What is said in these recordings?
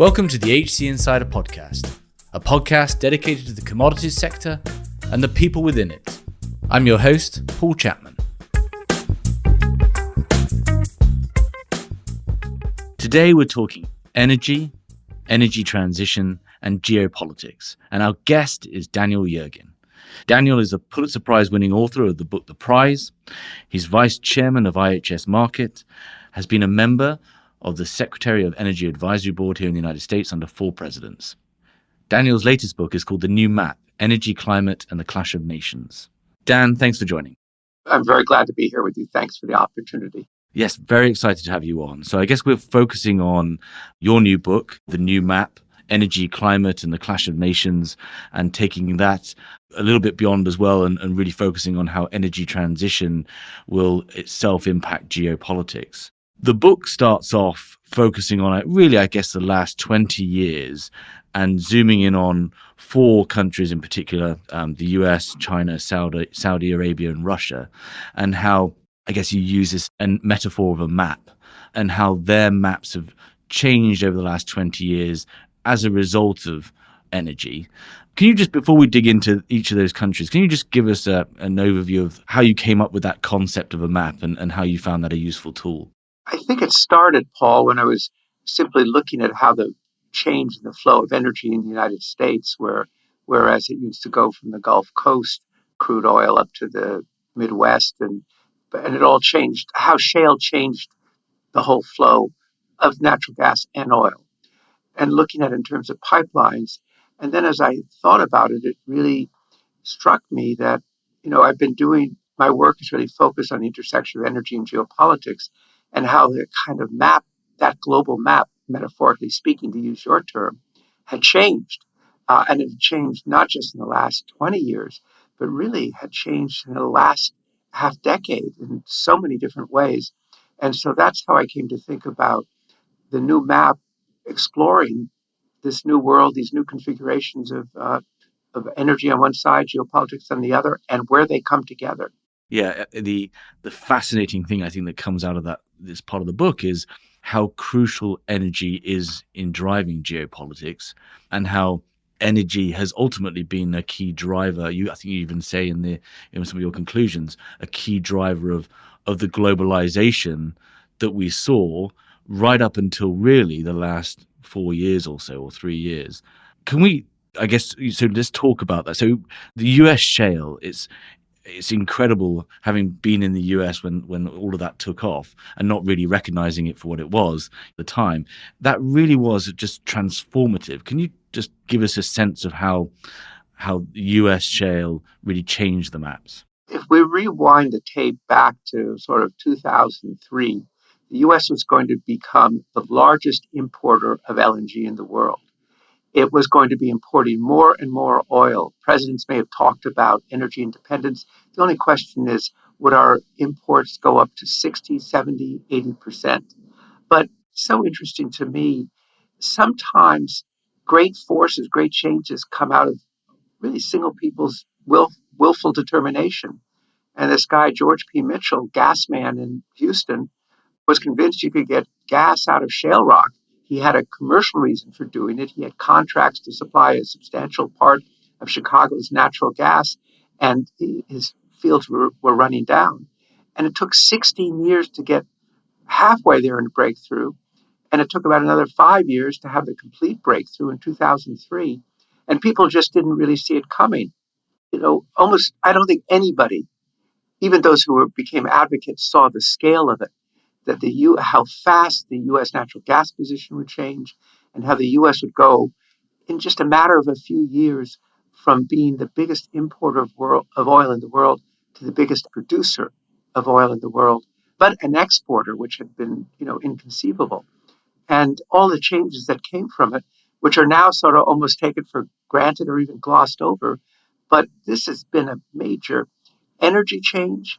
Welcome to the HC Insider Podcast, a podcast dedicated to the commodities sector and the people within it. I'm your host, Paul Chapman. Today we're talking energy transition, and geopolitics, and our guest is Daniel Yergin. Daniel is a Pulitzer Prize winning author of the book The Prize. He's vice chairman of IHS Markit, has been a member of the Secretary of Energy Advisory Board here in the United States under 4 presidents. Daniel's latest book is called The New Map, Energy, Climate, and the Clash of Nations. Dan, thanks for joining. I'm very glad to be here with you. Thanks for the opportunity. Yes, very excited to have you on. So I guess we're focusing on your new book, The New Map, Energy, Climate, and the Clash of Nations, and taking that a little bit beyond as well and really focusing on how energy transition will itself impact geopolitics. The book starts off focusing on, really, I guess, the last 20 years and zooming in on 4 countries in particular, the US, China, Saudi Arabia, and Russia, and how, I guess you use this metaphor of a map and how their maps have changed over the last 20 years as a result of energy. Can you just, before we dig into each of those countries, can you just give us an overview of how you came up with that concept of a map and how you found that a useful tool? I think it started, Paul, when I was simply looking at how the change in the flow of energy in the United States, whereas it used to go from the Gulf Coast crude oil up to the Midwest, and it all changed, how shale changed the whole flow of natural gas and oil, and looking at it in terms of pipelines. And then as I thought about it, it really struck me that, I've been doing, my work is really focused on the intersection of energy and geopolitics and how the kind of map, that global map, metaphorically speaking, to use your term, had changed. And it had changed not just in the last 20 years, but really had changed in the last half decade in so many different ways. And so that's how I came to think about the new map, exploring this new world, these new configurations of energy on one side, geopolitics on the other, and where they come together. Yeah, the fascinating thing I think that comes out of this part of the book is how crucial energy is in driving geopolitics, and how energy has ultimately been a key driver. I think you even say in some of your conclusions, a key driver of the globalization that we saw right up until really the last 4 years or so, or 3 years. Can we, I guess, so let's talk about that. So the US shale, it's incredible having been in the US when all of that took off and not really recognizing it for what it was at the time. That really was just transformative. Can you just give us a sense of how US shale really changed the maps? If we rewind the tape back to sort of 2003, the US was going to become the largest importer of LNG in the world. It was going to be importing more and more oil. Presidents may have talked about energy independence. The only question is, would our imports go up to 60, 70, 80%? But so interesting to me, sometimes great forces, great changes come out of really single people's willful determination. And this guy, George P. Mitchell, gas man in Houston, was convinced you could get gas out of shale rock. He had a commercial reason for doing it. He had contracts to supply a substantial part of Chicago's natural gas, and his fields were running down. And it took 16 years to get halfway there in a breakthrough, and it took about another 5 years to have the complete breakthrough in 2003. And people just didn't really see it coming. Almost, I don't think anybody, even those who became advocates, saw the scale of it. That how fast the U.S. natural gas position would change, and how the U.S. would go in just a matter of a few years from being the biggest importer of oil in the world to the biggest producer of oil in the world, but an exporter, which had been inconceivable, and all the changes that came from it, which are now sort of almost taken for granted or even glossed over. But this has been a major energy change,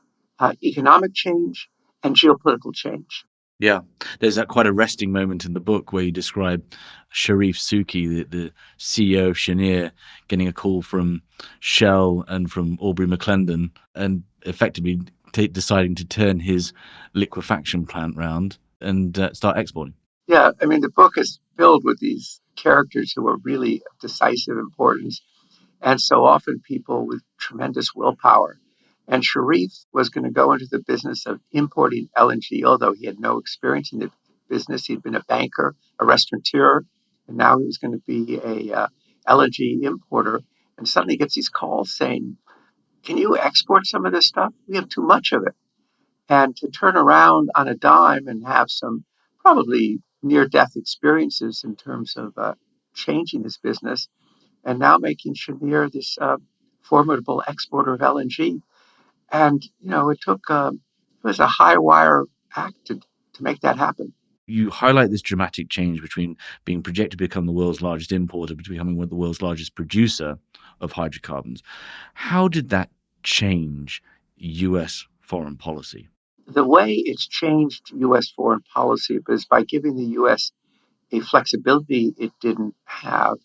economic change, and geopolitical change. Yeah, there's that quite arresting moment in the book where you describe Sharif Suki, the CEO of Cheniere, getting a call from Shell and from Aubrey McClendon, and effectively deciding to turn his liquefaction plant round and start exporting. Yeah, I mean, the book is filled with these characters who were really of decisive importance, and so often people with tremendous willpower. And Sharif was going to go into the business of importing LNG, although he had no experience in the business. He'd been a banker, a restaurateur, and now he was going to be a LNG importer. And suddenly he gets these calls saying, "Can you export some of this stuff? We have too much of it." And to turn around on a dime and have some probably near death experiences in terms of changing his business and now making Cheniere this formidable exporter of LNG. And, it was a high wire act to make that happen. You highlight this dramatic change between being projected to become the world's largest importer to becoming one of the world's largest producer of hydrocarbons. How did that change US foreign policy? The way it's changed U.S. foreign policy is by giving the U.S. a flexibility it didn't have,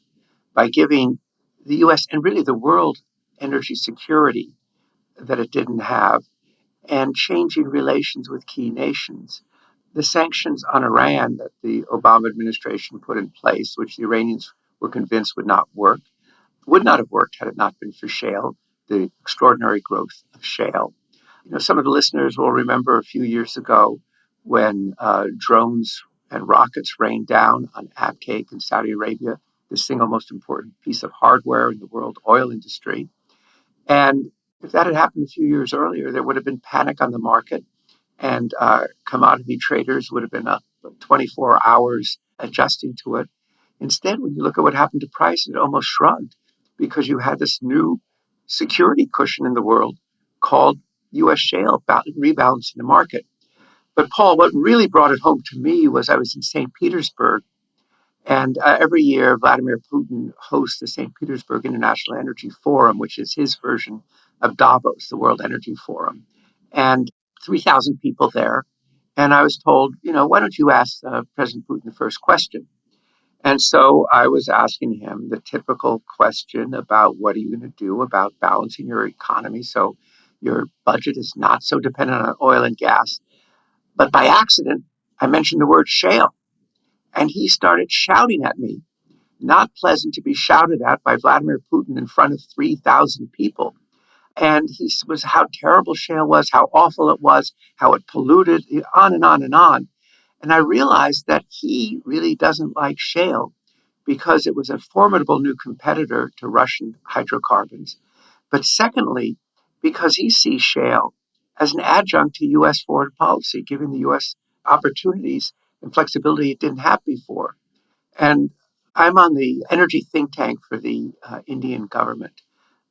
by giving the U.S. and really the world energy security that it didn't have, and changing relations with key nations. The sanctions on Iran that the Obama administration put in place, which the Iranians were convinced would not work, would not have worked had it not been for shale, the extraordinary growth of shale. Some of the listeners will remember a few years ago when drones and rockets rained down on Abqaiq in Saudi Arabia, the single most important piece of hardware in the world oil industry. And if that had happened a few years earlier, there would have been panic on the market, and commodity traders would have been up 24 hours adjusting to it. Instead, when you look at what happened to price, it almost shrugged because you had this new security cushion in the world called U.S. shale rebalancing the market. But Paul, what really brought it home to me was I was in St. Petersburg, and every year Vladimir Putin hosts the St. Petersburg International Energy Forum, which is his version of Davos, the World Energy Forum, and 3,000 people there. And I was told, why don't you ask President Putin the first question? And so I was asking him the typical question about what are you going to do about balancing your economy so your budget is not so dependent on oil and gas. But by accident, I mentioned the word shale, and he started shouting at me. Not pleasant to be shouted at by Vladimir Putin in front of 3,000 people. And he was how terrible shale was, how awful it was, how it polluted, on and on and on. And I realized that he really doesn't like shale because it was a formidable new competitor to Russian hydrocarbons. But secondly, because he sees shale as an adjunct to U.S. foreign policy, giving the U.S. opportunities and flexibility it didn't have before. And I'm on the energy think tank for the Indian government.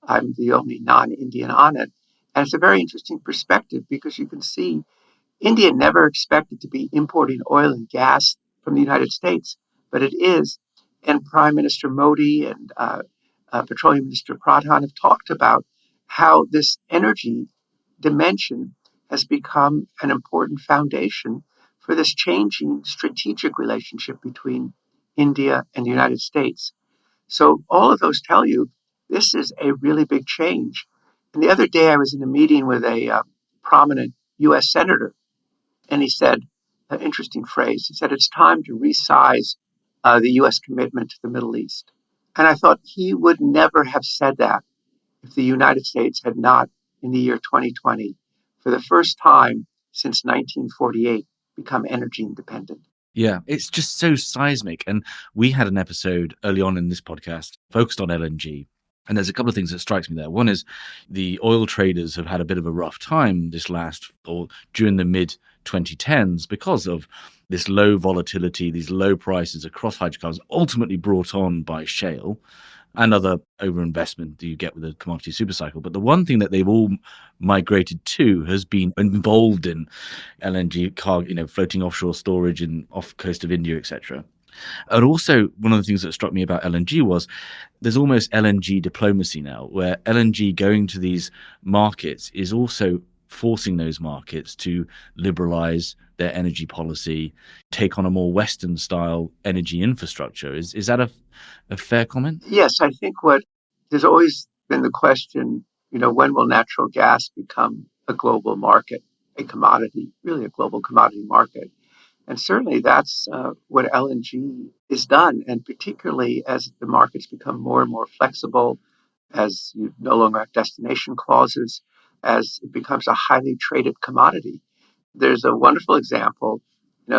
I'm the only non-Indian on it. And it's a very interesting perspective because you can see India never expected to be importing oil and gas from the United States, but it is. And Prime Minister Modi and Petroleum Minister Pradhan have talked about how this energy dimension has become an important foundation for this changing strategic relationship between India and the United States. So all of those tell you this is a really big change. And the other day I was in a meeting with a prominent U.S. senator, and he said an interesting phrase. He said, it's time to resize the U.S. commitment to the Middle East. And I thought he would never have said that if the United States had not, in the year 2020, for the first time since 1948, become energy independent. Yeah, it's just so seismic. And we had an episode early on in this podcast focused on LNG. And there's a couple of things that strikes me there. One is the oil traders have had a bit of a rough time during the mid 2010s because of this low volatility, these low prices across hydrocarbons, ultimately brought on by shale and other overinvestment that you get with the commodity supercycle. But the one thing that they've all migrated to has been involved in LNG cargo, floating offshore storage in off coast of India, etc. And also, one of the things that struck me about LNG was there's almost LNG diplomacy now, where LNG going to these markets is also forcing those markets to liberalize their energy policy, take on a more Western style energy infrastructure. Is that a fair comment? Yes, I think there's always been the question, when will natural gas become a global market, a commodity, really a global commodity market? And certainly that's what LNG is done. And particularly as the markets become more and more flexible, as you no longer have destination clauses, as it becomes a highly traded commodity. There's a wonderful example.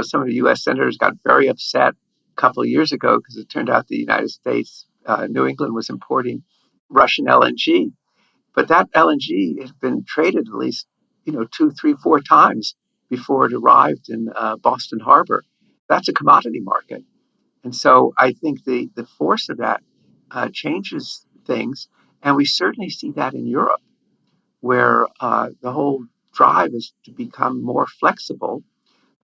Some of the U.S. senators got very upset a couple of years ago because it turned out the United States, New England was importing Russian LNG, but that LNG has been traded at least, two, three, four times before it arrived in Boston Harbor. That's a commodity market. And so I think the force of that changes things. And we certainly see that in Europe, where the whole drive is to become more flexible.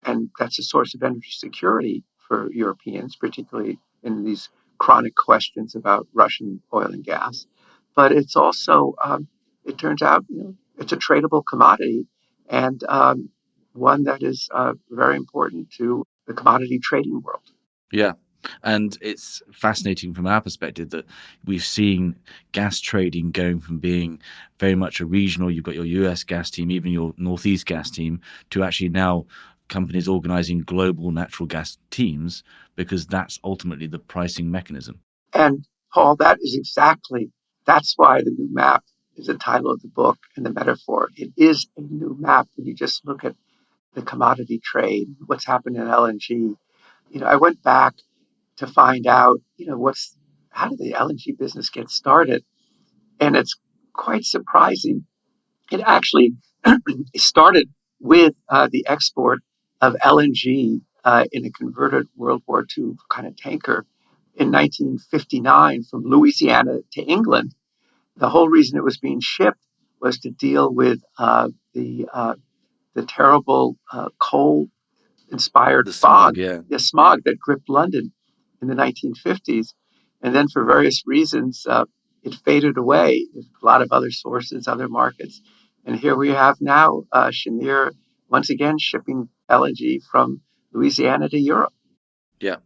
And that's a source of energy security for Europeans, particularly in these chronic questions about Russian oil and gas. But it's also, it turns out, it's a tradable commodity, and one that is very important to the commodity trading world. Yeah. And it's fascinating from our perspective that we've seen gas trading going from being very much a regional, you've got your US gas team, even your Northeast gas team, to actually now companies organizing global natural gas teams, because that's ultimately the pricing mechanism. And Paul, that's why the new map is the title of the book and the metaphor. It is a new map when you just look at the commodity trade, what's happened in LNG. I went back to find out, how did the LNG business get started? And it's quite surprising. It actually started with the export of LNG in a converted World War II kind of tanker in 1959 from Louisiana to England. The whole reason it was being shipped was to deal with the terrible coal-inspired The smog, fog, yeah. the Yeah. smog that gripped London in the 1950s. And then for various reasons, it faded away. There's a lot of other sources, other markets. And here we have now Cheniere once again shipping LNG from Louisiana to Europe. Yeah.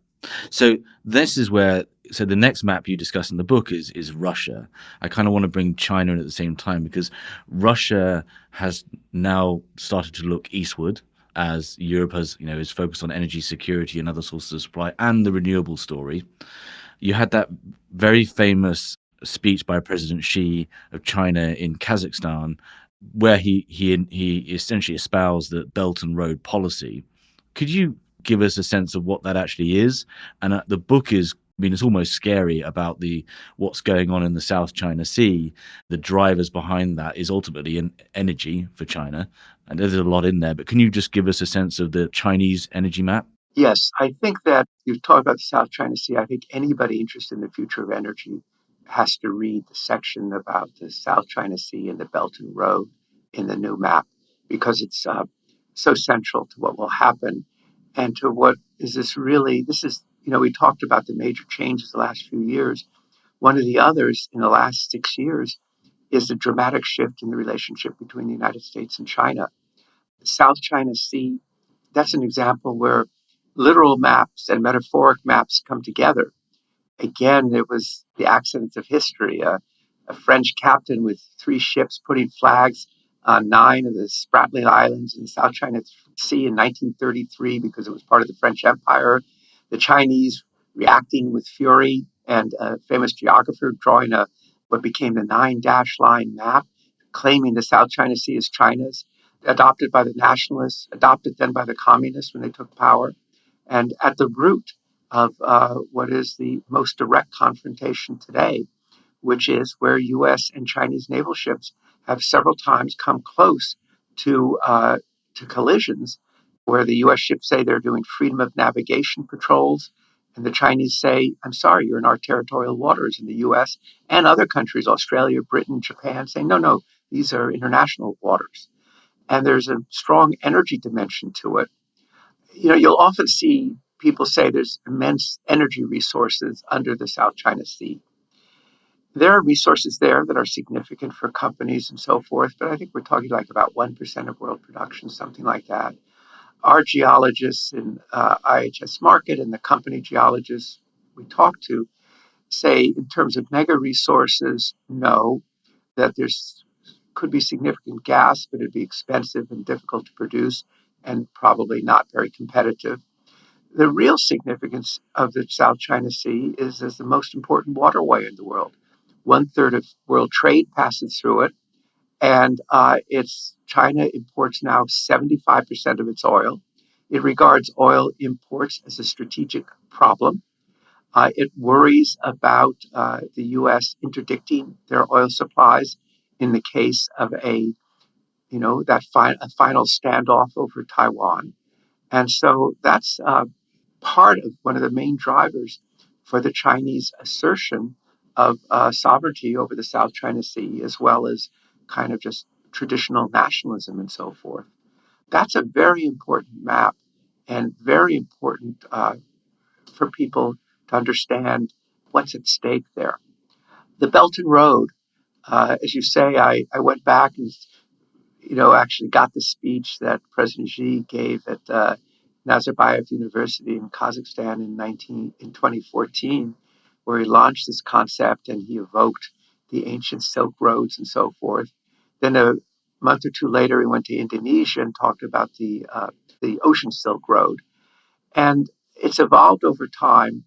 So this is where, so the next map you discuss in the book is Russia. I kind of want to bring China in at the same time, because Russia has now started to look eastward as Europe has, is focused on energy security and other sources of supply and the renewable story. You had that very famous speech by President Xi of China in Kazakhstan, where he essentially espoused the Belt and Road policy. Could you give us a sense of what that actually is? And the book is, I mean, it's almost scary about the what's going on in the South China Sea. The drivers behind that is ultimately in energy for China, and there's a lot in there. But can you just give us a sense of the Chinese energy map? Yes, I think that you've talked about the South China Sea. I think anybody interested in the future of energy has to read the section about the South China Sea and the Belt and Road in the new map, because it's so central to what will happen and to what is this really. This is, we talked about the major changes the last few years. One of the others in the last 6 years is the dramatic shift in the relationship between the United States and China. The South China Sea, that's an example where literal maps and metaphoric maps come together. Again, it was the accidents of history. A French captain with 3 ships putting flags on 9 of the Spratly Islands in the South China Sea in 1933 because it was part of the French Empire. The Chinese reacting with fury, and a famous geographer drawing what became the 9-dash line map, claiming the South China Sea as China's, adopted by the nationalists, adopted then by the communists when they took power. And at the root of what is the most direct confrontation today, which is where U.S. and Chinese naval ships have several times come close to collisions, where the U.S. ships say they're doing freedom of navigation patrols, and the Chinese say, "I'm sorry, you're in our territorial waters." In the U.S. and other countries, Australia, Britain, Japan, saying, "No, no, these are international waters." And there's a strong energy dimension to it. You'll often see people say there's immense energy resources under the South China Sea. There are resources there that are significant for companies and so forth, but I think we're talking like about 1% of world production, something like that. Our geologists in IHS Markit and the company geologists we talk to say, in terms of mega resources, no, that there's could be significant gas, but it'd be expensive and difficult to produce and probably not very competitive. The real significance of the South China Sea is as the most important waterway in the world. One third of world trade passes through it, and it's China imports now 75% of its oil. It regards oil imports as a strategic problem. It worries about the U.S. interdicting their oil supplies in the case of a final standoff over Taiwan. And so that's part of one of the main drivers for the Chinese assertion of sovereignty over the South China Sea, as well as kind of just traditional nationalism and so forth. That's a very important map and very important for people to understand what's at stake there. The Belt and Road, as you say, I went back and actually got the speech that President Xi gave at Nazarbayev University in Kazakhstan in 2014, where he launched this concept and he evoked the ancient Silk Roads and so forth. Then a month or two later, he went to Indonesia and talked about the Ocean Silk Road, and it's evolved over time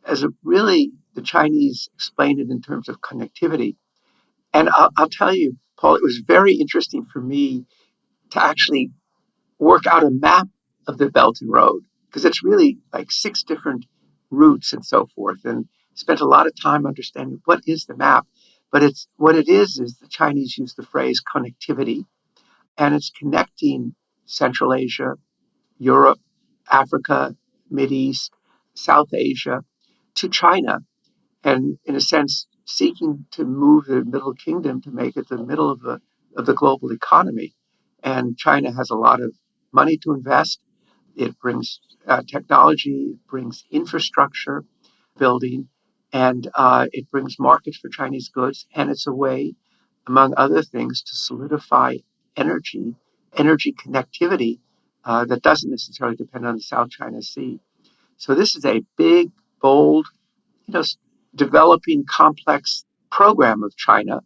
as the Chinese explained it in terms of connectivity. And I'll tell you, Paul, it was very interesting for me to actually work out a map of the Belt and Road because it's really like 6 different routes and so forth, and spent a lot of time understanding what is the map. But it's what it is the Chinese use the phrase connectivity, and it's connecting Central Asia, Europe, Africa, Mideast, South Asia to China, and in a sense seeking to move the Middle Kingdom to make it the middle of the global economy. And China has a lot of money to invest. It brings technology, it brings infrastructure building, and it brings markets for Chinese goods. And it's a way, among other things, to solidify energy connectivity that doesn't necessarily depend on the South China Sea. So this is a big, bold, you know, developing complex program of China.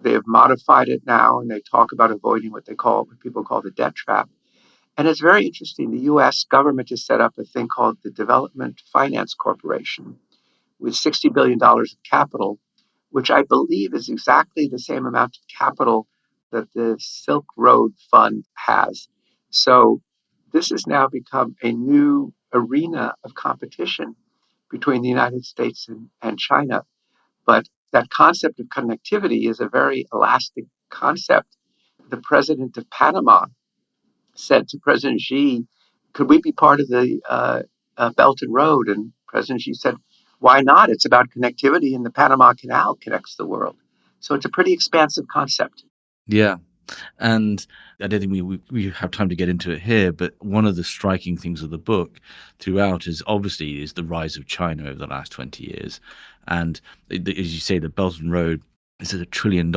They have modified it now, and they talk about avoiding what people call the debt trap. And it's very interesting. The U.S. government has set up a thing called the Development Finance Corporation with $60 billion of capital, which I believe is exactly the same amount of capital that the Silk Road Fund has. So this has now become a new arena of competition between the United States and China. But that concept of connectivity is a very elastic concept. The president of Panama said to President Xi, could we be part of the Belt and Road? And President Xi said, why not? It's about connectivity, and the Panama Canal connects the world. So it's a pretty expansive concept. Yeah. And I don't think we have time to get into it here, but one of the striking things of the book throughout is the rise of China over the last 20 years. And as you say, the Belt and Road is a $1 trillion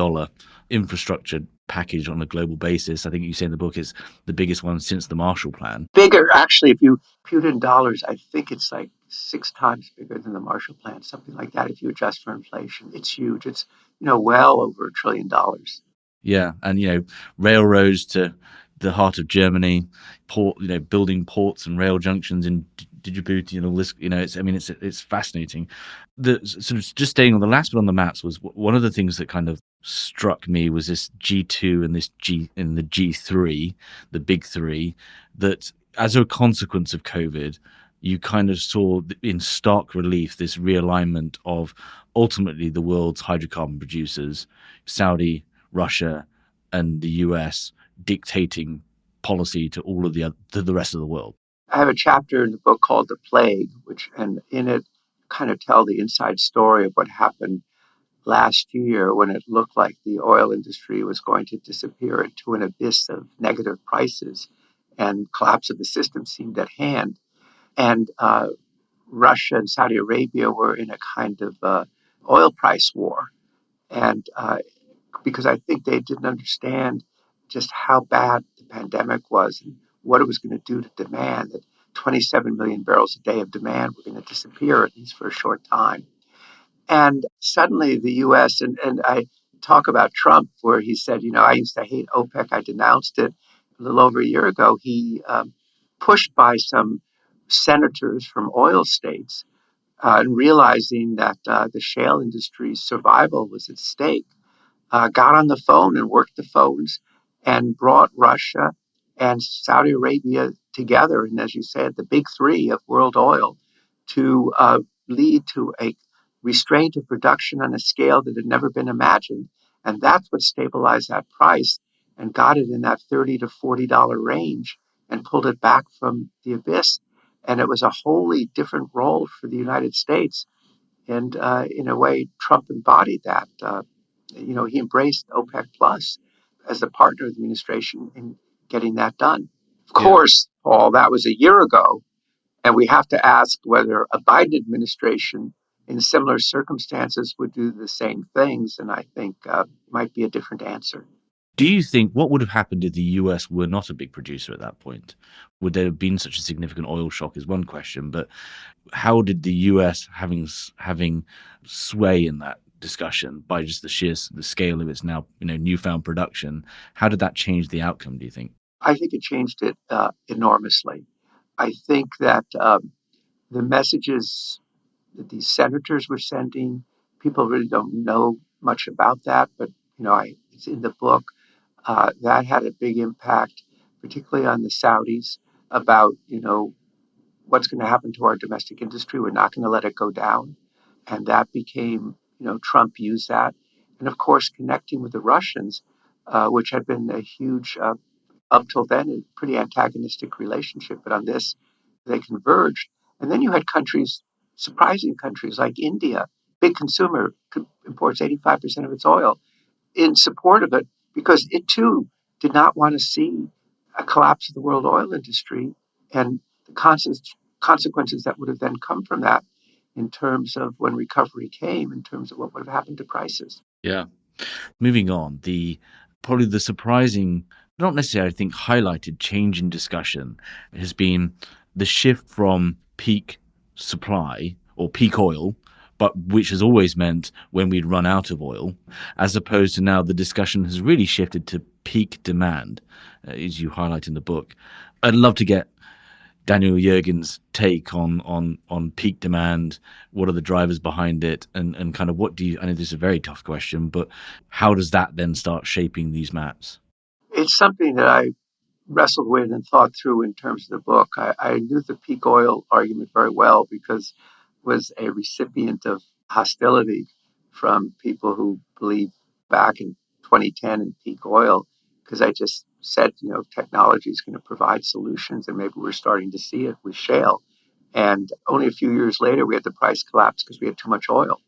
infrastructure package on a global basis. I think you say in the book it's the biggest one since the Marshall Plan. Bigger, actually, if you compute in dollars, I think it's like 6 times bigger than the Marshall Plan, something like that. If you adjust for inflation, it's huge. It's well over $1 trillion. Yeah, and railroads to the heart of Germany, building ports and rail junctions in Djibouti and all this. It's fascinating. The sort of just staying on the last bit on the maps was one of the things that kind of struck me was this G2 and this the G3, the big three, that as a consequence of COVID, you kind of saw in stark relief this realignment of ultimately the world's hydrocarbon producers, Saudi, Russia, and the US dictating policy to all of to the rest of the world. I have a chapter in the book called The Plague, and in it kind of tell the inside story of what happened last year when it looked like the oil industry was going to disappear into an abyss of negative prices and collapse of the system seemed at hand. And Russia and Saudi Arabia were in a kind of oil price war. And because I think they didn't understand just how bad the pandemic was and what it was going to do to demand, that 27 million barrels a day of demand were going to disappear, at least for a short time. And suddenly the U.S., and I talk about Trump, where he said, I used to hate OPEC. I denounced it a little over a year ago. He pushed by some senators from oil states, and realizing that the shale industry's survival was at stake, got on the phone and worked the phones and brought Russia and Saudi Arabia together. And as you said, the big three of world oil to lead to a restraint of production on a scale that had never been imagined. And that's what stabilized that price and got it in that $30 to $40 range and pulled it back from the abyss. And it was a wholly different role for the United States. And in a way, Trump embodied that. He embraced OPEC Plus as a partner of the administration in getting that done. Of Yeah. course, Paul, that was a year ago, and we have to ask whether a Biden administration in similar circumstances would do the same things, and I think might be a different answer. Do you think what would have happened if the US were not a big producer at that point? Would there have been such a significant oil shock is one question, but how did the US having sway in that discussion by just the scale of its now newfound production, how did that change the outcome, do you think? I think it changed it enormously. I think that the messages that these senators were sending, people really don't know much about that, but it's in the book. That had a big impact, particularly on the Saudis, about what's going to happen to our domestic industry. We're not going to let it go down, and that became Trump used that, and of course connecting with the Russians, which had been a huge up till then a pretty antagonistic relationship, but on this they converged, and then you had countries, surprising countries like India, big consumer, imports 85% of its oil, in support of it because it too did not want to see a collapse of the world oil industry and the consequences that would have then come from that in terms of when recovery came, in terms of what would have happened to prices. Yeah. Moving on, probably the surprising, not necessarily I think highlighted change in discussion has been the shift from peak supply or peak oil, but which has always meant when we'd run out of oil, as opposed to now the discussion has really shifted to peak demand, as you highlight in the book. I'd love to get Daniel Yergin's take on peak demand. What are the drivers behind it, and kind of what do you? I know this is a very tough question, but how does that then start shaping these maps? It's something that I wrestled with and thought through in terms of the book. I knew the peak oil argument very well because I was a recipient of hostility from people who believed back in 2010 in peak oil because I just said, technology is going to provide solutions, and maybe we're starting to see it with shale. And only a few years later, we had the price collapse because we had too much oil.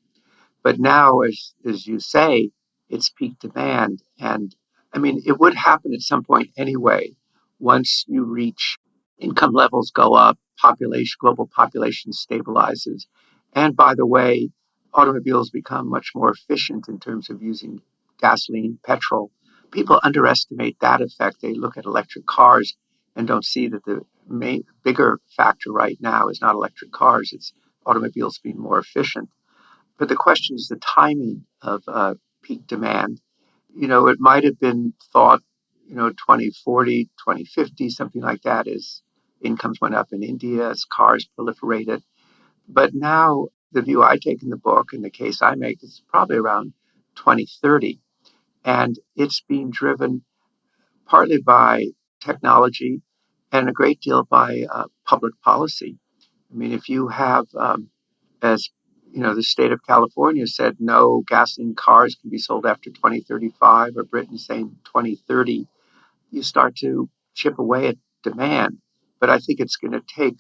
But now, as you say, it's peak demand. And I mean, it would happen at some point anyway. Once you reach income levels go up, global population stabilizes. And by the way, automobiles become much more efficient in terms of using gasoline, petrol. People underestimate that effect. They look at electric cars and don't see that the bigger factor right now is not electric cars, it's automobiles being more efficient. But the question is the timing of peak demand. It might have been thought, 2040, 2050, something like that, as incomes went up in India, as cars proliferated. But now the view I take in the book and the case I make is probably around 2030. And it's being driven partly by technology and a great deal by public policy. I mean, if you have as the state of California said no gasoline cars can be sold after 2035, or Britain saying 2030, you start to chip away at demand. But I think it's going to take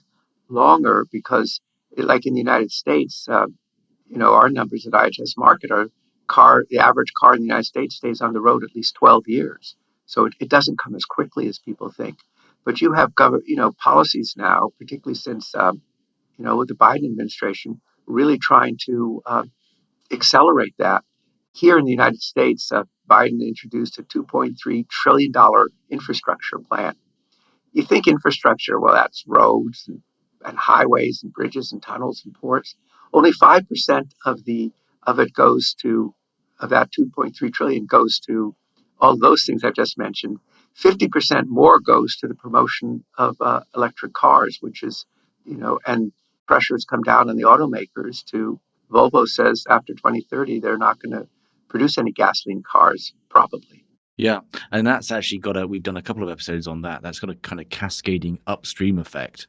longer because, like in the United States, our numbers at IHS Markit are the average car in the United States stays on the road at least 12 years. So it doesn't come as quickly as people think. But you have policies now, particularly since with the Biden administration, really trying to accelerate that. Here in the United States, Biden introduced a $2.3 trillion infrastructure plan. You think infrastructure, well, that's roads and highways and bridges and tunnels and ports. Only 5% of it goes to, of that 2.3 trillion goes to all those things I've just mentioned. 50% more goes to the promotion of electric cars, which is and pressures come down on the automakers to, Volvo says after 2030, they're not going to produce any gasoline cars, probably. Yeah. And that's actually we've done a couple of episodes on that. That's got a kind of cascading upstream effect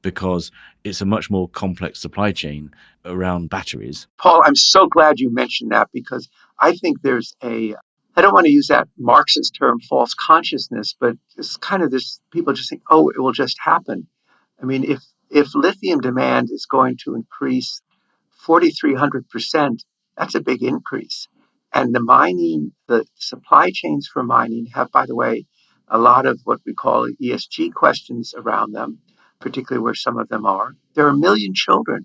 because it's a much more complex supply chain around batteries. Paul, I'm so glad you mentioned that because I think there's I don't want to use that Marxist term, false consciousness, but it's kind of this, people just think, oh, it will just happen. I mean, if lithium demand is going to increase 4,300%, that's a big increase. And the supply chains for mining have, by the way, a lot of what we call ESG questions around them, particularly where some of them are. There are a million children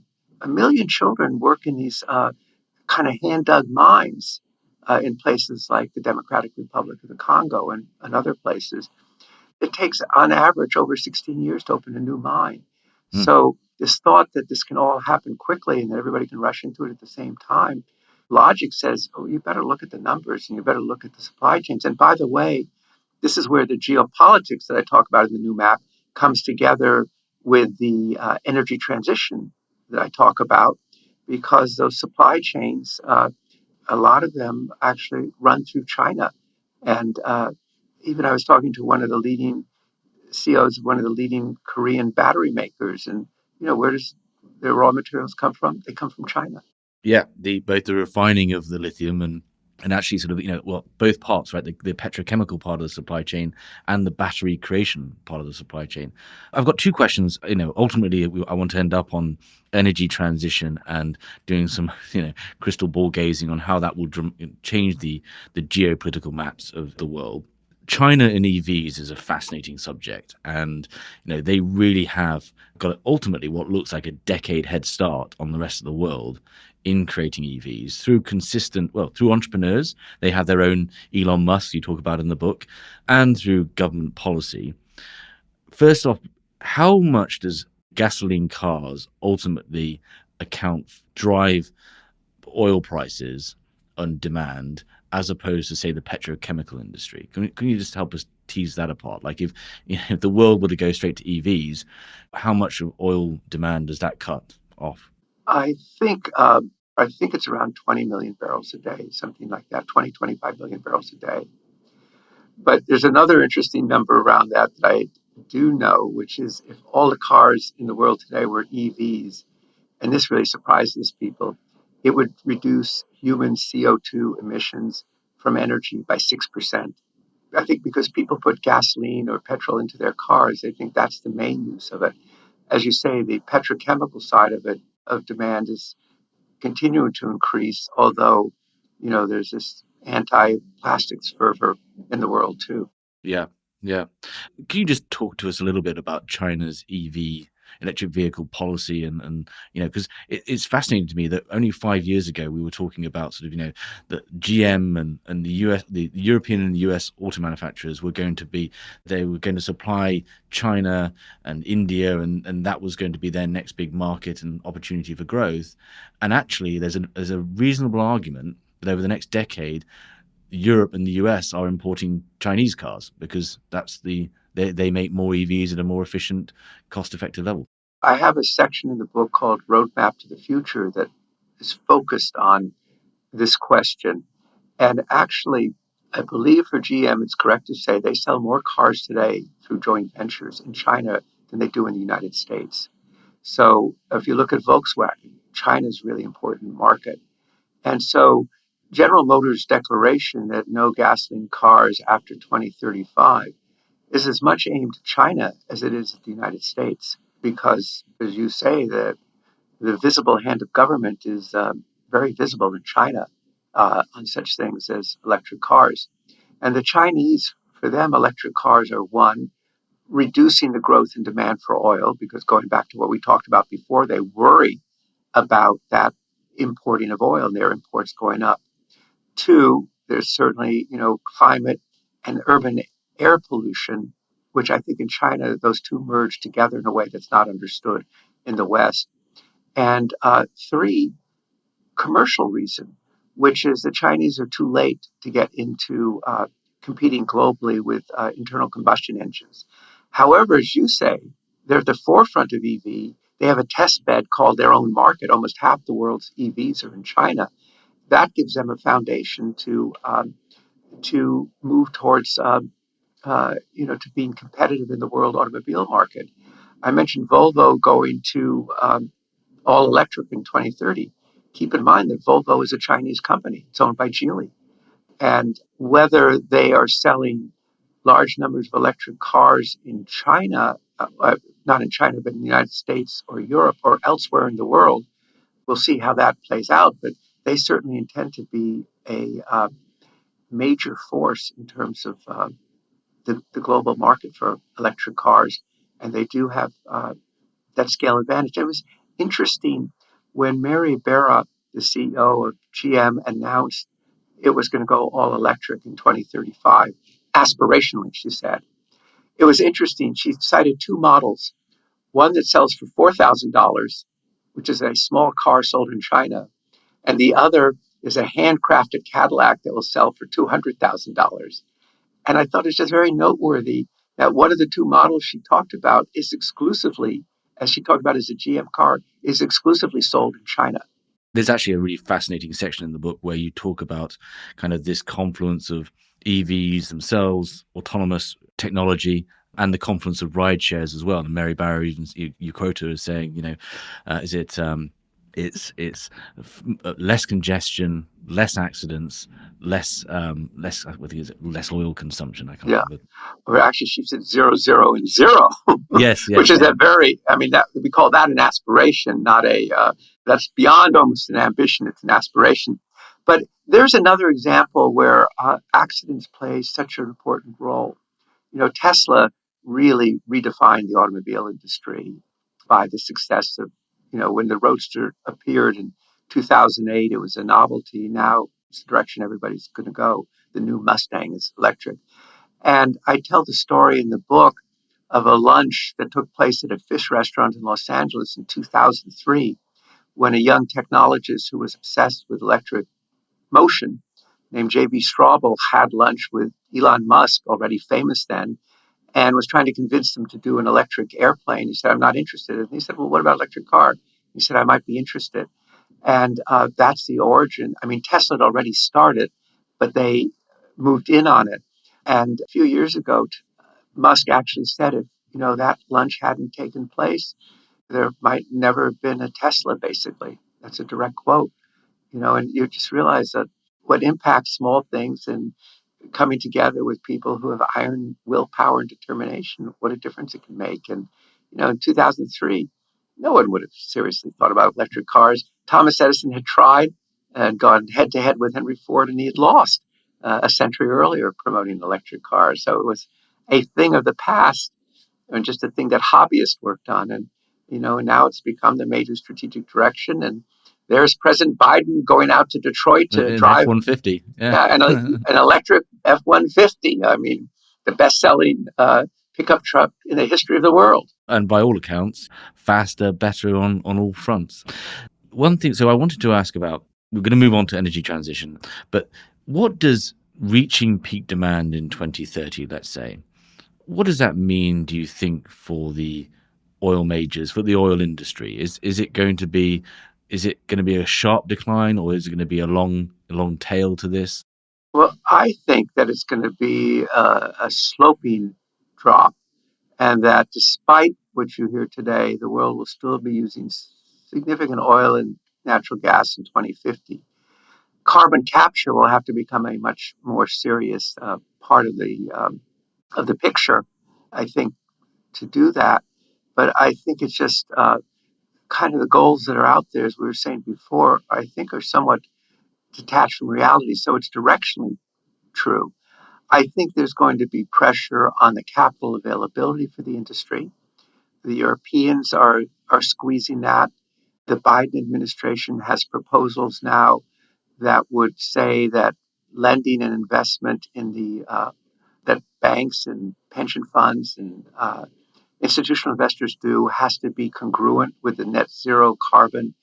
work in these kind of hand dug mines in places like the Democratic Republic of the Congo and other places. It takes, on average, over 16 years to open a new mine. Hmm. So, this thought that this can all happen quickly and that everybody can rush into it at the same time, logic says, oh, you better look at the numbers and you better look at the supply chains. And by the way, this is where the geopolitics that I talk about in the new map comes together with the energy transition that I talk about, because those supply chains, a lot of them actually run through China. And even I was talking to one of the leading CEOs of one of the leading Korean battery makers, and where does their raw materials come from? They come from China. Yeah, both the refining of the lithium and actually sort of both parts, right? The petrochemical part of the supply chain and the battery creation part of the supply chain. I've got two questions. Ultimately, I want to end up on energy transition and doing some crystal ball gazing on how that will change the geopolitical maps of the world. China and EVs is a fascinating subject, and they really have got ultimately what looks like a decade head start on the rest of the world in creating EVs through entrepreneurs. They have their own Elon Musk you talk about in the book, and through government policy. First off, how much does gasoline cars ultimately drive oil prices on demand as opposed to, say, the petrochemical industry? Can you just help us tease that apart? Like if the world were to go straight to EVs, how much of oil demand does that cut off? I think uh, I think it's around 20 million barrels a day, something like that, 25 million barrels a day. But there's another interesting number around that I do know, which is if all the cars in the world today were EVs, and this really surprises people, it would reduce human CO2 emissions from energy by 6%. I think because people put gasoline or petrol into their cars, they think that's the main use of it. As you say, the petrochemical side of demand is continuing to increase, although, there's this anti-plastics fervor in the world too. Yeah, yeah. Can you just talk to us a little bit about China's EV electric vehicle policy and because it's fascinating to me that only 5 years ago we were talking about sort of the GM and the US, the European and the US auto manufacturers they were going to supply China and India, and that was going to be their next big market and opportunity for growth. And actually there's a reasonable argument that over the next decade Europe and the US are importing Chinese cars because they make more EVs at a more efficient, cost-effective level. I have a section in the book called Roadmap to the Future that is focused on this question. And actually, I believe for GM, it's correct to say they sell more cars today through joint ventures in China than they do in the United States. So if you look at Volkswagen, China's a really important market. And so General Motors' declaration that no gasoline cars after 2035 is as much aimed at China as it is at the United States, because, as you say, the visible hand of government is very visible in China on such things as electric cars. And the Chinese, for them, electric cars are one, reducing the growth in demand for oil, because going back to what we talked about before, they worry about that importing of oil and their imports going up. Two, there's certainly, climate and urban air pollution, which I think in China, those two merge together in a way that's not understood in the West. And three, commercial reason, which is the Chinese are too late to get into competing globally with internal combustion engines. However, as you say, they're at the forefront of EV. They have a test bed called their own market. Almost half the world's EVs are in China. That gives them a foundation to move towards to being competitive in the world automobile market. I mentioned Volvo going to all electric in 2030. Keep in mind that Volvo is a Chinese company. It's owned by Geely. And whether they are selling large numbers of electric cars in China, not in China, but in the United States or Europe or elsewhere in the world, we'll see how that plays out. But they certainly intend to be a major force in terms of the global market for electric cars. And they do have that scale advantage. It was interesting when Mary Barra, the CEO of GM, announced it was going to go all electric in 2035. Aspirationally, she said. It was interesting. She cited two models, one that sells for $4,000, which is a small car sold in China, and the other is a handcrafted Cadillac that will sell for $200,000. And I thought it's just very noteworthy that one of the two models she talked about is exclusively, as she talked about as a GM car, is exclusively sold in China. There's actually a really fascinating section in the book where you talk about kind of this confluence of EVs themselves, autonomous technology, and the confluence of ride shares as well. And Mary Barra, even you quote her as saying, it's less congestion, less accidents, less less oil consumption. I can't remember. Or actually, she said 0, 0, and 0, Yes, which is a very, I mean, that we call that an aspiration, not that's beyond almost an ambition. It's an aspiration. But there's another example where accidents play such an important role. Tesla really redefined the automobile industry by the success of, when the Roadster appeared in 2008, it was a novelty. Now it's the direction everybody's going to go. The new Mustang is electric. And I tell the story in the book of a lunch that took place at a fish restaurant in Los Angeles in 2003 when a young technologist who was obsessed with electric motion named J.B. Straubel had lunch with Elon Musk, already famous then, and was trying to convince him to do an electric airplane. He said, I'm not interested. And he said, well, what about electric car? He said, I might be interested. And that's the origin. I mean, Tesla had already started, but they moved in on it. And a few years ago, Musk actually said if, that lunch hadn't taken place, there might never have been a Tesla, basically. That's a direct quote, and you just realize that what impacts small things and coming together with people who have iron willpower and determination, what a difference it can make. And, in 2003, no one would have seriously thought about electric cars. Thomas Edison had tried and gone head to head with Henry Ford, and he had lost a century earlier promoting electric cars. So it was a thing of the past and just a thing that hobbyists worked on. And, and now it's become the major strategic direction. And there's President Biden going out to Detroit to drive F-150. an electric F-150. I mean, the best-selling pickup truck in the history of the world. And by all accounts, faster, better on all fronts. One thing, so I wanted to ask about, we're going to move on to energy transition, but what does reaching peak demand in 2030, let's say, what does that mean, do you think, for the oil majors, for the oil industry? Is it going to be a sharp decline, or is it going to be a long tail to this? Well, I think that it's going to be a sloping drop, and that despite what you hear today, the world will still be using significant oil and natural gas in 2050. Carbon capture will have to become a much more serious part of the picture, I think, to do that. But I think it's just kind of the goals that are out there, as we were saying before, I think are somewhat detached from reality. So it's directionally true. I think there's going to be pressure on the capital availability for the industry. The Europeans are squeezing that. The Biden administration has proposals now that would say that lending and investment in that banks and pension funds and institutional investors do has to be congruent with the net zero carbon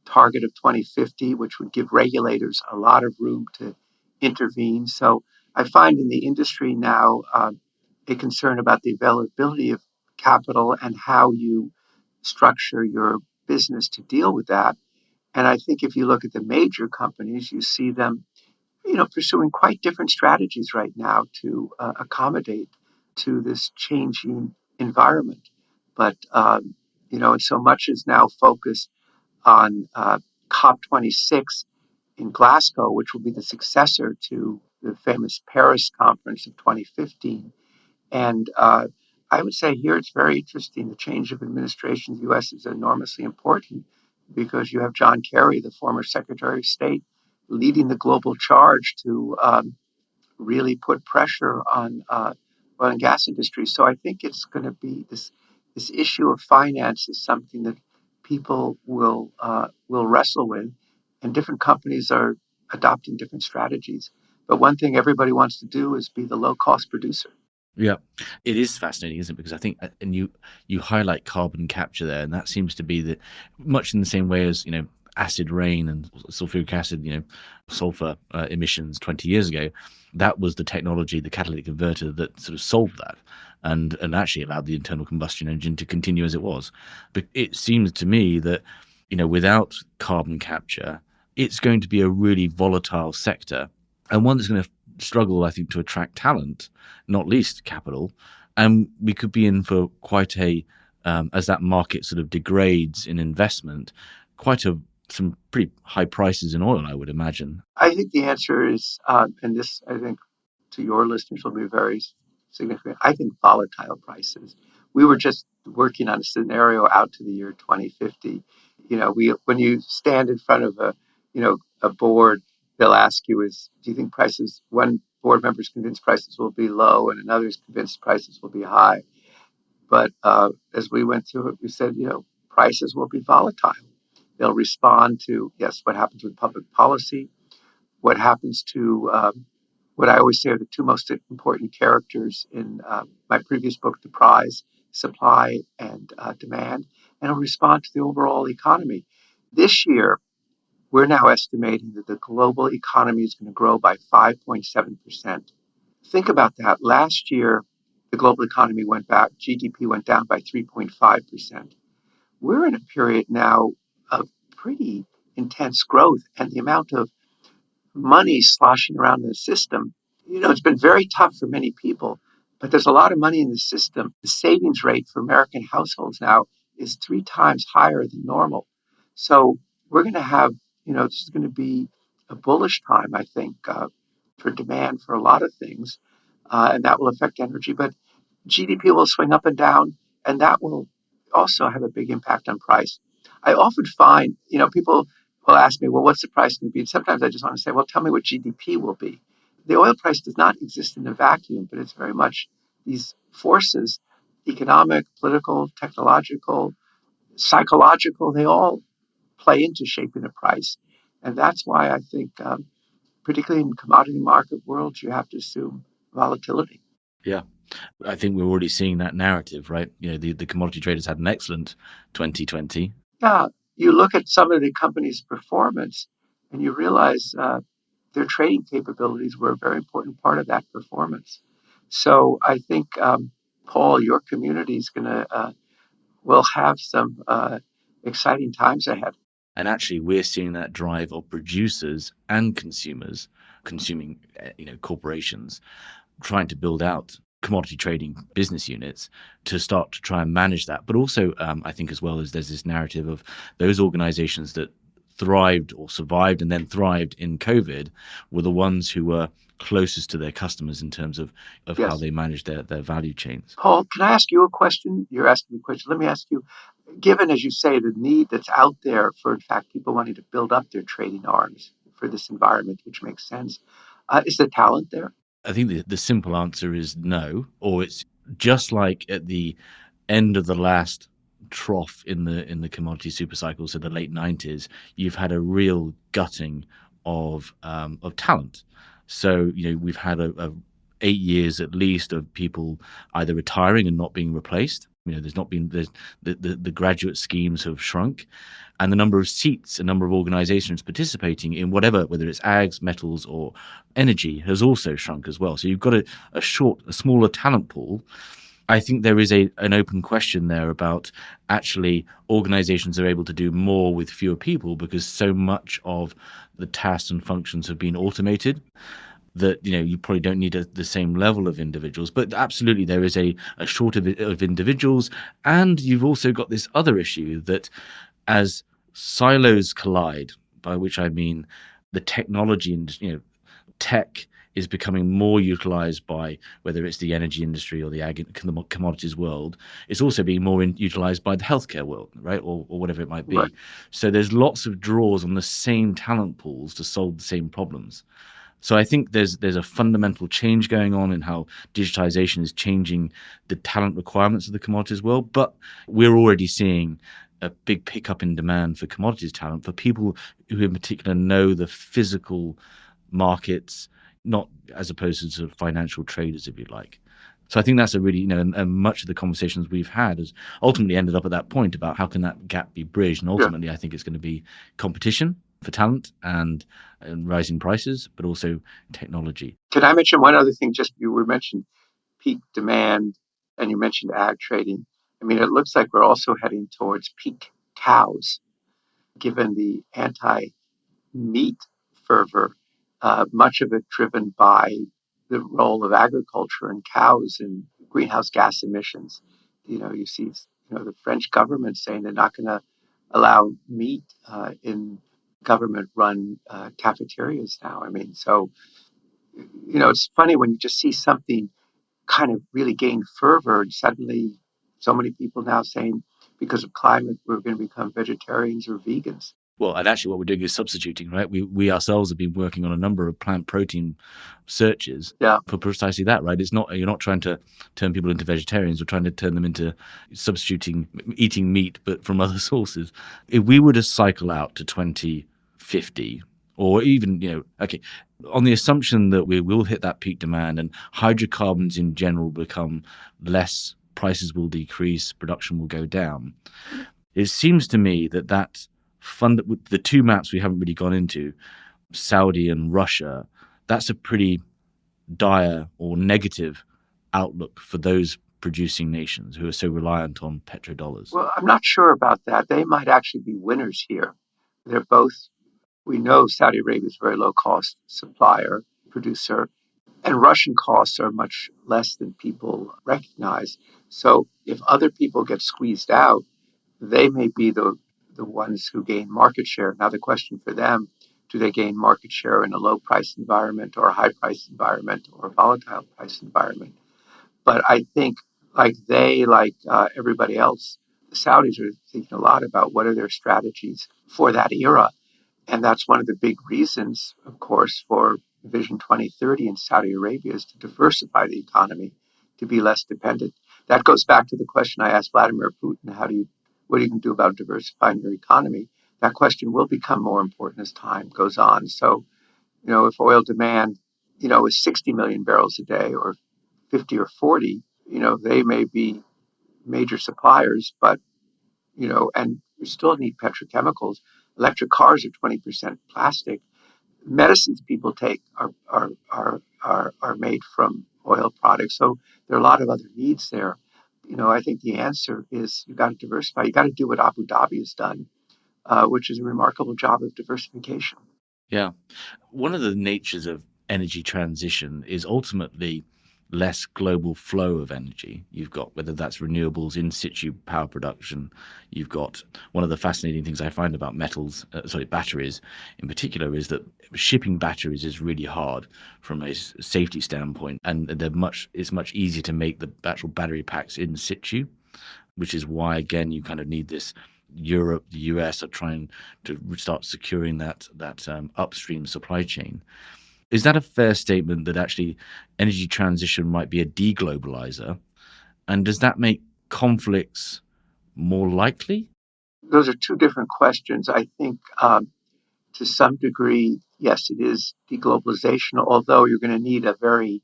target of 2050, which would give regulators a lot of room to intervene. So I find in the industry now a concern about the availability of capital and how you structure your business to deal with that. And I think if you look at the major companies, you see them, pursuing quite different strategies right now to accommodate to this changing environment. But, and so much is now focused on COP26 in Glasgow, which will be the successor to the famous Paris conference of 2015. And I would say here it's very interesting. The change of administration in the U.S. is enormously important because you have John Kerry, the former Secretary of State, leading the global charge to really put pressure on oil and gas industry. So I think it's going to be this issue of finance is something that people will wrestle with, and different companies are adopting different strategies. But one thing everybody wants to do is be the low cost producer. Yeah, it is fascinating, isn't it? Because I think, and you highlight carbon capture there, and that seems to be the much in the same way as acid rain and sulfuric acid, sulfur emissions 20 years ago. That was the technology, the catalytic converter, that sort of solved that, and actually allowed the internal combustion engine to continue as it was. But it seems to me that without carbon capture, it's going to be a really volatile sector, and one that's going to struggle, I think, to attract talent, not least capital. And we could be in for quite a, as that market sort of degrades in investment, some pretty high prices in oil, I would imagine. I think the answer is, and this I think to your listeners will be very significant. I think volatile prices. We were just working on a scenario out to the year 2050. When you stand in front of a board, they'll ask you do you think prices, one board member is convinced prices will be low and another is convinced prices will be high. But as we went through it, we said, prices will be volatile. They'll respond to, yes, what happens with public policy, what happens to what I always say are the two most important characters in my previous book, The Prize, supply and demand, and it'll respond to the overall economy. This year, we're now estimating that the global economy is going to grow by 5.7%. Think about that. Last year, the global economy went back, GDP went down by 3.5%. We're in a period now of pretty intense growth, and the amount of money sloshing around in the system, it's been very tough for many people, but there's a lot of money in the system. The savings rate for American households now is 3 times higher than normal. So we're going to have, this is going to be a bullish time, I think, for demand for a lot of things, and that will affect energy. But GDP will swing up and down, and that will also have a big impact on price. I often find, people will ask me, well, what's the price going to be? And sometimes I just want to say, well, tell me what GDP will be. The oil price does not exist in a vacuum, but it's very much these forces, economic, political, technological, psychological, they all play into shaping the price. And that's why I think, particularly in commodity market worlds, you have to assume volatility. Yeah. I think we're already seeing that narrative, right? The commodity traders had an excellent 2020. Yeah, you look at some of the companies' performance and you realize their trading capabilities were a very important part of that performance. So I think, Paul, your community is going to will have some exciting times ahead. And actually, we're seeing that drive of producers and consumers, consuming, corporations, trying to build out commodity trading business units to start to try and manage that. But also, I think as well as there's this narrative of those organizations that thrived or survived and then thrived in COVID were the ones who were closest to their customers in terms of Yes. how they manage their value chains. Paul, can I ask you a question? You're asking me a question. Let me ask you, given, as you say, the need that's out there for, in fact, people wanting to build up their trading arms for this environment, which makes sense, is the talent there? I think the simple answer is no, or it's just like at the end of the last trough in the commodity super cycle, so the late 90s, you've had a real gutting of talent. So we've had a 8 years at least of people either retiring and not being replaced. There's not been the graduate schemes have shrunk, and the number of seats, a number of organizations participating in whatever, whether it's ags, metals, or energy, has also shrunk as well. So you've got a smaller talent pool. I think there is an open question there about actually organizations are able to do more with fewer people because so much of the tasks and functions have been automated that you probably don't need the same level of individuals. But absolutely there is a shortage of individuals, and you've also got this other issue that as silos collide, by which I mean the technology and tech is becoming more utilized by whether it's the energy industry or the commodities world. It's also being more utilized by the healthcare world, right, or whatever it might be. Right. So there's lots of draws on the same talent pools to solve the same problems. So I think there's a fundamental change going on in how digitization is changing the talent requirements of the commodities world. But we're already seeing a big pickup in demand for commodities talent for people who in particular know the physical markets, not as opposed to sort of financial traders, if you like. So I think that's a really, and much of the conversations we've had has ultimately ended up at that point about how can that gap be bridged. And ultimately, I think it's going to be competition for talent and rising prices, but also technology. Can I mention one other thing? Just you were mentioned peak demand and you mentioned ag trading. I mean, it looks like we're also heading towards peak cows, given the anti-meat fervor, much of it driven by the role of agriculture and cows in greenhouse gas emissions. You see, the French government saying they're not going to allow meat in government-run cafeterias now. I mean, so it's funny when you just see something kind of really gain fervor and suddenly so many people now saying because of climate we're going to become vegetarians or vegans. Well, and actually what we're doing is substituting, right? We ourselves have been working on a number of plant protein searches for precisely that, right? You're not trying to turn people into vegetarians. We're trying to turn them into substituting, eating meat, but from other sources. If we were to cycle out to 2050, or even, on the assumption that we will hit that peak demand and hydrocarbons in general become less, prices will decrease, production will go down. It seems to me that the two maps we haven't really gone into, Saudi and Russia, that's a pretty dire or negative outlook for those producing nations who are so reliant on petrodollars. Well, I'm not sure about that. They might actually be winners here. They're both, we know Saudi Arabia is a very low cost supplier, producer, and Russian costs are much less than people recognize. So if other people get squeezed out, they may be the ones who gain market share. Now, the question for them, do they gain market share in a low price environment or a high price environment or a volatile price environment? But I think like everybody else, the Saudis are thinking a lot about what are their strategies for that era. And that's one of the big reasons, of course, for Vision 2030 in Saudi Arabia is to diversify the economy, to be less dependent. That goes back to the question I asked Vladimir Putin, what are you going to do about diversifying your economy? That question will become more important as time goes on. So, if oil demand, is 60 million barrels a day or 50 or 40, they may be major suppliers, but, and we still need petrochemicals. Electric cars are 20% plastic. Medicines people take are made from oil products. So there are a lot of other needs there. I think the answer is you got to diversify. You got to do what Abu Dhabi has done, which is a remarkable job of diversification. Yeah. One of the natures of energy transition is ultimately less global flow of energy. You've got whether that's renewables, in situ power production. You've got one of the fascinating things I find about batteries in particular, is that shipping batteries is really hard from a safety standpoint, and it's much easier to make the actual battery packs in situ, which is why again you kind of need this. Europe, the US are trying to start securing that upstream supply chain. Is that a fair statement that actually energy transition might be a deglobalizer? And does that make conflicts more likely? Those are two different questions. I think to some degree, yes, it is deglobalization, although you're going to need a very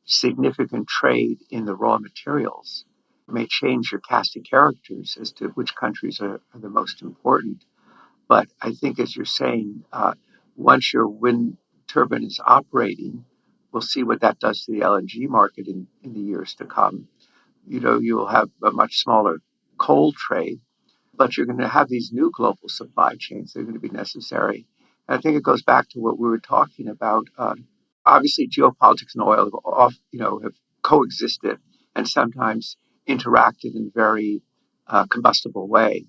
significant trade in the raw materials. It may change your cast of characters as to which countries are the most important. But I think, as you're saying, once your wind turbine is operating, we'll see what that does to the LNG market in the years to come. you'll have a much smaller coal trade, but you're going to have these new global supply chains that are going to be necessary. And I think it goes back to what we were talking about. Obviously, geopolitics and oil have coexisted and sometimes interacted in a very combustible way.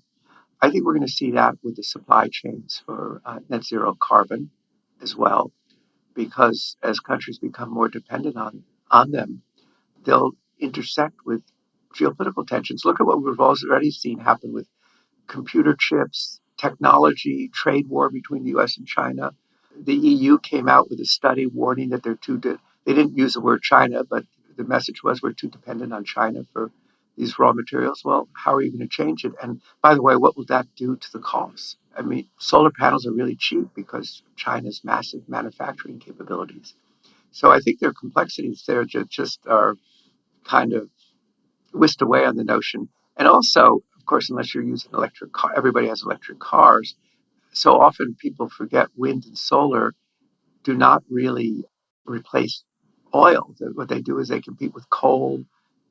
I think we're going to see that with the supply chains for net zero carbon as well, because as countries become more dependent on them, they'll intersect with geopolitical tensions. Look at what we've already seen happen with computer chips, technology, trade war between the US and China. The EU came out with a study warning that they didn't use the word China, but the message was we're too dependent on China for these raw materials. Well, how are you going to change it? And by the way, what will that do to the costs? I mean, solar panels are really cheap because China's massive manufacturing capabilities. So I think there are complexities there that just are kind of whisked away on the notion. And also, of course, unless you're using electric car, everybody has electric cars. So often people forget wind and solar do not really replace oil. What they do is they compete with coal,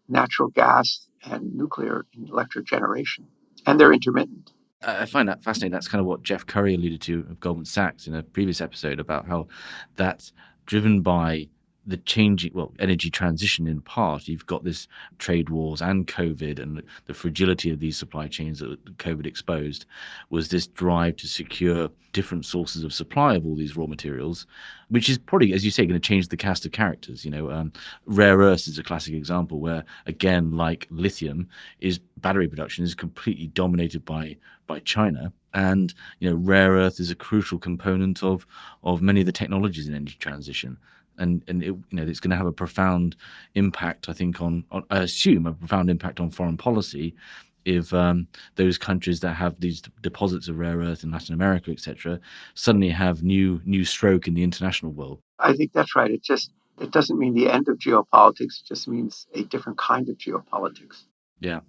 natural gas, and nuclear in electric generation. And they're intermittent. I find that fascinating. That's kind of what Jeff Curry alluded to of Goldman Sachs in a previous episode about how that's driven by the changing, energy transition in part. You've got this trade wars and COVID and the fragility of these supply chains that COVID exposed was this drive to secure different sources of supply of all these raw materials, which is probably, as you say, going to change the cast of characters. Rare earths is a classic example where, again, like lithium, battery production is completely dominated by China. And rare earth is a crucial component of many of the technologies in energy transition. And it's going to have a profound impact, I think, I assume a profound impact on foreign policy if those countries that have these deposits of rare earth in Latin America, etc., suddenly have new stroke in the international world. I think that's right. It doesn't mean the end of geopolitics. It just means a different kind of geopolitics. Yeah.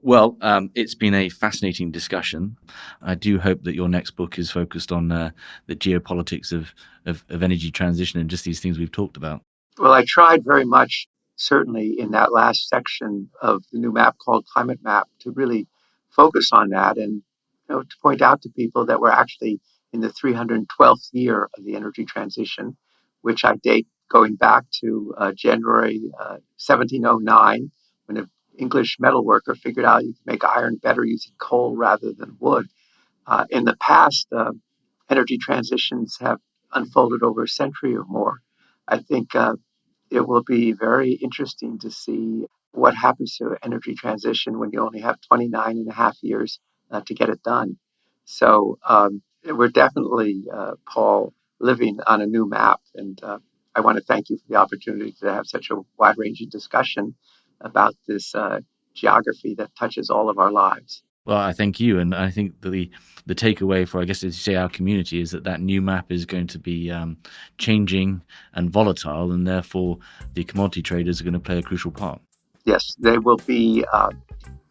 Well, it's been a fascinating discussion. I do hope that your next book is focused on the geopolitics of energy transition and just these things we've talked about. Well, I tried very much, certainly in that last section of the new map called Climate Map, to really focus on that and to point out to people that we're actually in the 312th year of the energy transition, which I date going back to January 1709, when an English metalworker figured out you could make iron better using coal rather than wood. In the past, energy transitions have unfolded over a century or more. I think it will be very interesting to see what happens to energy transition when you only have 29 and a half years to get it done. So we're definitely, Paul, living on a new map. And I want to thank you for the opportunity to have such a wide-ranging discussion about this geography that touches all of our lives. Well, I thank you. And I think that the takeaway for, I guess, as you say, our community is that new map is going to be changing and volatile, and therefore the commodity traders are going to play a crucial part. Yes, they will be,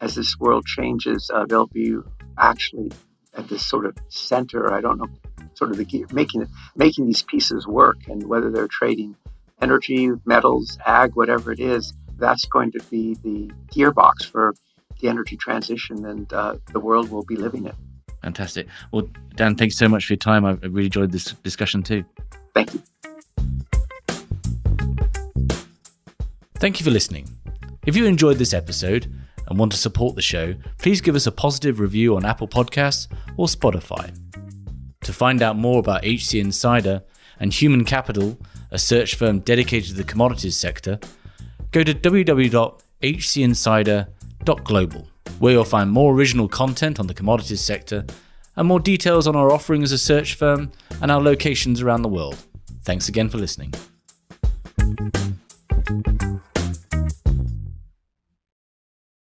as this world changes, they'll be actually at this sort of center, I don't know, sort of making these pieces work, and whether they're trading energy, metals, ag, whatever it is, that's going to be the gearbox for the energy transition, and the world will be living it. Fantastic. Well, Dan, thanks so much for your time. I really enjoyed this discussion too. Thank you. Thank you for listening. If you enjoyed this episode and want to support the show, please give us a positive review on Apple Podcasts or Spotify. To find out more about HC Insider and Human Capital, a search firm dedicated to the commodities sector, go to www.hcinsider.global, where you'll find more original content on the commodities sector and more details on our offering as a search firm and our locations around the world. Thanks again for listening.